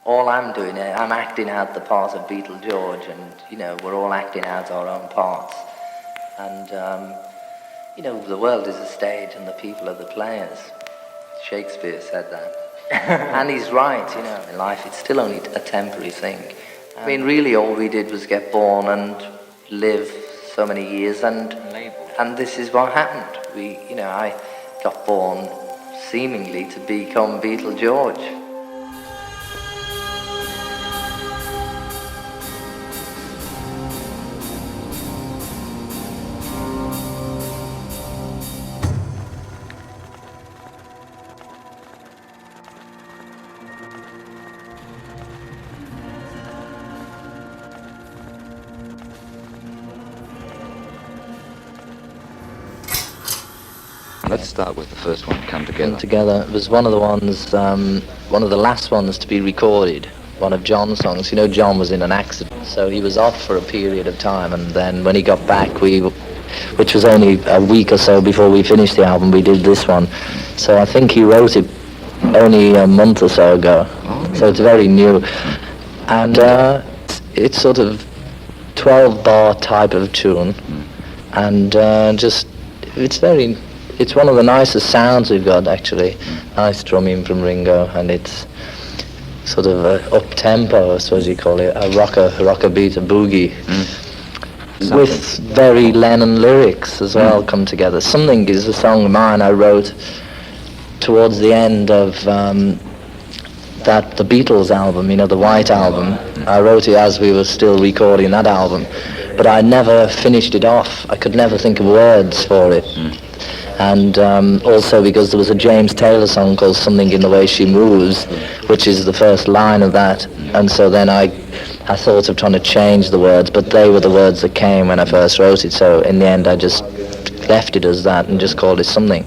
all I'm doing, I'm acting out the part of Beatle George, and, we're all acting out our own parts. And, the world is a stage and the people are the players. Shakespeare said that. And he's right, in life it's still only a temporary thing. I mean, really all we did was get born and live so many years, and this is what happened. I got born seemingly to become Beatle George. Let's start with the first one, Come Together. Come Together. It was one of the ones, one of the last ones to be recorded, one of John's songs. John was in an accident, so he was off for a period of time, and then when he got back, which was only a week or so before we finished the album, we did this one. So I think he wrote it only a month or so ago, so it's very new. And it's sort of 12-bar type of tune, and it's one of the nicest sounds we've got, actually. Nice drumming from Ringo, and it's sort of up-tempo, I suppose you call it, a rocker beat, a boogie, with very Lennon lyrics as well come together. Something is a song of mine I wrote towards the end of the Beatles album, the White Album. I wrote it as we were still recording that album, but I never finished it off. I could never think of words for it. And also because there was a James Taylor song called Something in the Way She Moves, which is the first line of that. And so then I thought of trying to change the words, but they were the words that came when I first wrote it. So in the end I just left it as that and just called it Something.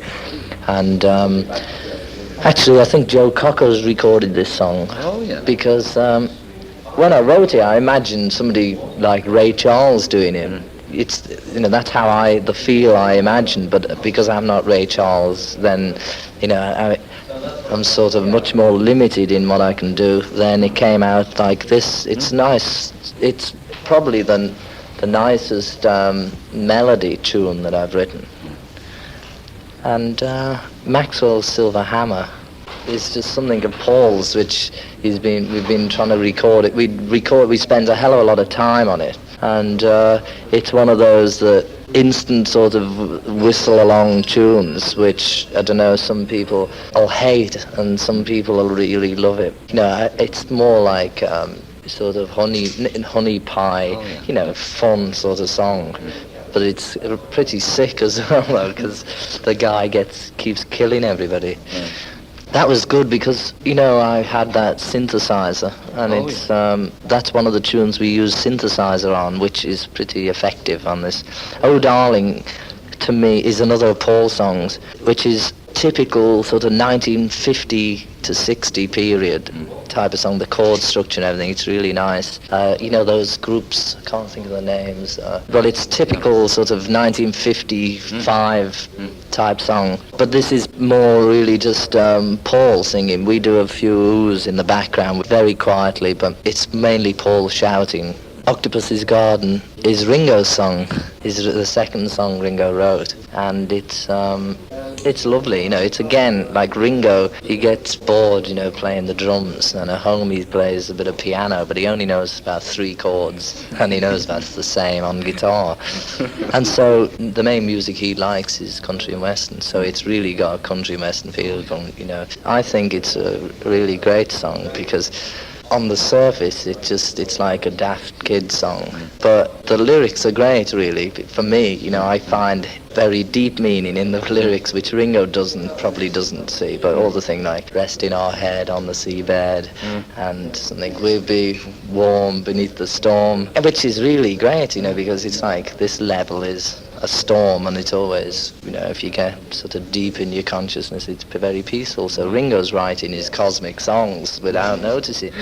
And actually I think Joe Cocker's recorded this song. Oh, yeah. Because when I wrote it, I imagined somebody like Ray Charles doing it. It's that's how the feel I imagined, but because I'm not Ray Charles, then I'm sort of much more limited in what I can do. Then it came out like this. It's nice. It's probably the nicest melody tune that I've written. And Maxwell's Silver Hammer is just something of Paul's, which we've been trying to record it. We spend a hell of a lot of time on it. And it's one of those that instant sort of whistle along tunes, which I don't know, some people will hate and some people will really love it. It's more like sort of honey pie, fun sort of song. But it's pretty sick as well, though, because the guy keeps killing everybody. That was good because, I had that synthesizer, and that's one of the tunes we use synthesizer on, which is pretty effective on this. Oh Darling, to me, is another of Paul's songs, which is typical sort of 1950 to 60 period type of song, the chord structure and everything. It's really nice. Those groups, I can't think of the names, but it's typical sort of 1955 type song. But this is more really just Paul singing. We do a few oohs in the background very quietly, but it's mainly Paul shouting. Octopus's Garden is Ringo's song, is the second song Ringo wrote, and it's lovely. It's again like Ringo. He gets bored, playing the drums, and at home he plays a bit of piano, but he only knows about 3 chords, and he knows that's the same on guitar. And so the main music he likes is country and western, so it's really got a country and western feel. I think it's a really great song because on the surface, it's like a Daft Kid song, but the lyrics are great, really. For me, I find very deep meaning in the lyrics, which Ringo probably doesn't see. But all the thing like resting our head on the seabed, and something we'll be warm beneath the storm, which is really great, because it's like this level is a storm, and it's always, if you get sort of deep in your consciousness, it's very peaceful. So Ringo's writing his cosmic songs without noticing.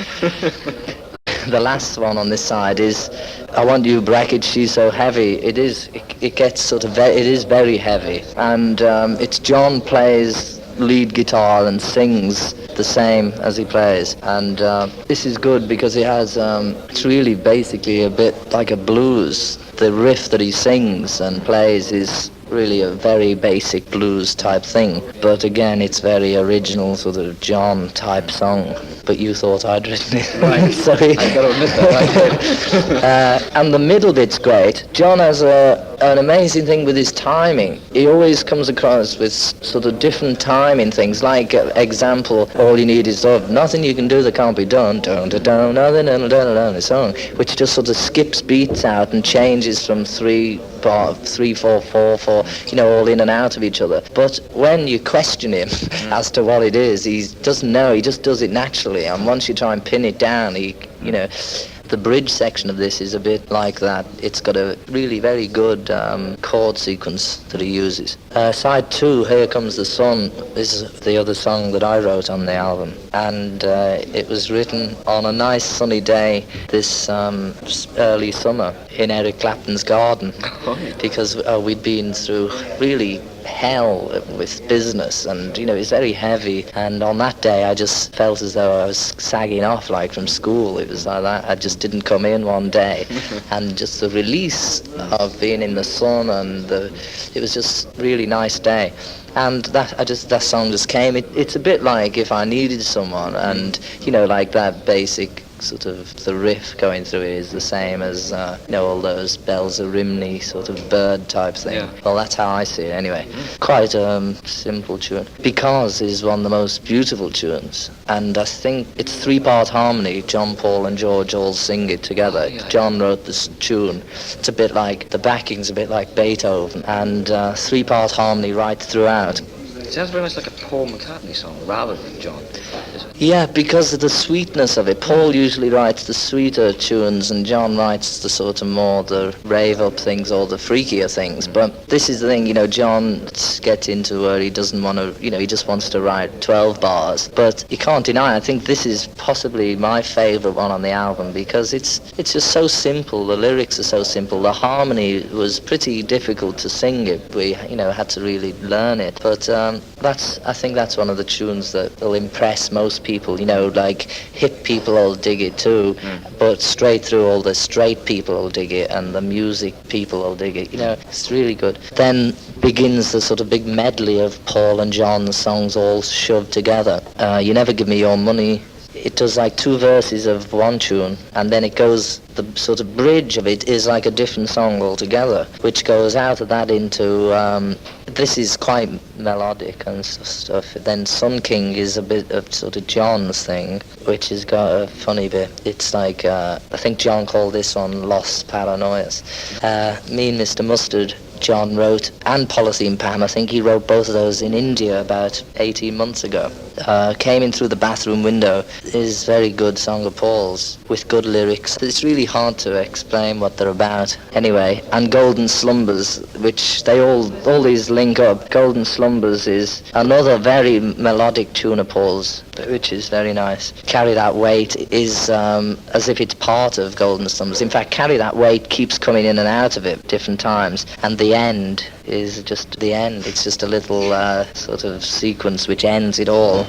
The last one on this side is I Want You bracket She's So Heavy. It is very heavy, and it's John plays lead guitar and sings the same as he plays. And this is good because it has, it's really basically a bit like a blues. The riff that he sings and plays is really a very basic blues type thing, but again it's very original sort of John type song, but you thought I'd written it. Right. Sorry. I've got to admit that. And the middle bit's great. John has an amazing thing with his timing. He always comes across with sort of different timing things, like example, all you need is love, nothing you can do that can't be done, dun, dun, dun, nothing, dun, dun, dun, dun, a song, which just sort of skips beats out and changes from 3, 4, 4, 4, you know, all in and out of each other. But when you question him as to what it is, he doesn't know, he just does it naturally, and once you try and pin it down, he, you know, the bridge section of this is a bit like that. It's got a really very good chord sequence that he uses. Side 2, Here Comes the Sun, is the other song that I wrote on the album. And it was written on a nice sunny day this early summer in Eric Clapton's garden. Because we'd been through really hell with business, and you know, it's very heavy, and on that day I just felt as though I was sagging off like from school. It was like that. I just didn't come in one day and just the release of being in the sun, and it was just really nice day. And that song just came. It's a bit like If I Needed Someone, and you know, like that basic sort of the riff going through it is the same as you know, all those bells of Rimney sort of bird type thing. Yeah. Well, that's how I see it anyway. Quite a simple tune. Because is one of the most beautiful tunes, and I think it's 3-part harmony. John, Paul and George all sing it together. John wrote this tune. It's a bit like, the backing's a bit like Beethoven, and 3-part harmony right throughout. It sounds very much like a Paul McCartney song rather than John. Yeah, because of the sweetness of it. Paul usually writes the sweeter tunes, and John writes the sort of more the rave-up things or the freakier things. But this is the thing, you know, John gets into where he doesn't want to, you know, he just wants to write 12 bars. But you can't deny, I think this is possibly my favourite one on the album, because it's just so simple. The lyrics are so simple. The harmony was pretty difficult to sing it. We, you know, had to really learn it. But I think that's one of the tunes that will impress most people. You know, like hip people will dig it too, but straight through all the straight people will dig it, and the music people will dig it. You know, it's really good. Then begins the sort of big medley of Paul and John's songs all shoved together. You Never Give Me Your Money. It does like 2 verses of one tune, and then it goes, the sort of bridge of it is like a different song altogether, which goes out of that into, this is quite melodic and stuff. Then Sun King is a bit of sort of John's thing, which has got a funny bit. It's like, I think John called this one Lost Paranoias. Me and Mr. Mustard, John wrote, and Polythene Pam, I think he wrote both of those in India about 18 months ago. Came in through the bathroom window is very good song of Paul's with good lyrics. It's really hard to explain what they're about. Anyway, and Golden Slumbers, which they all these link up. Golden Slumbers is another very melodic tune of Paul's, which is very nice. Carry That Weight is as if it's part of Golden Slumbers. In fact, Carry That Weight keeps coming in and out of it different times, and the end is just the end. It's just a little sort of sequence which ends it all,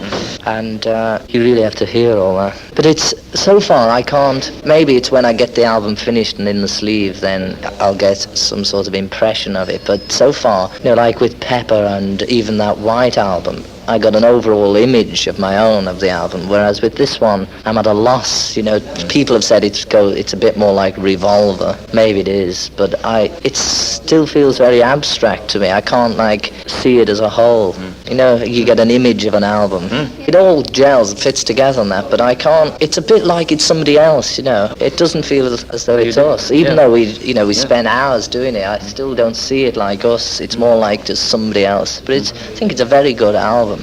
and you really have to hear all that. But it's, so far I can't, maybe it's when I get the album finished and in the sleeve, then I'll get some sort of impression of it. But so far, you know, like with Pepper and even that White album, I got an overall image of my own of the album, whereas with this one, I'm at a loss. You know, people have said it's a bit more like Revolver. Maybe it is, but it still feels very abstract to me. I can't like see it as a whole. You know, you get an image of an album. It all gels, fits together and that, but I can't. It's a bit like it's somebody else. You know, it doesn't feel as though it's us. Even though we spend hours doing it, I still don't see it like us. It's more like just somebody else. But I think it's a very good album.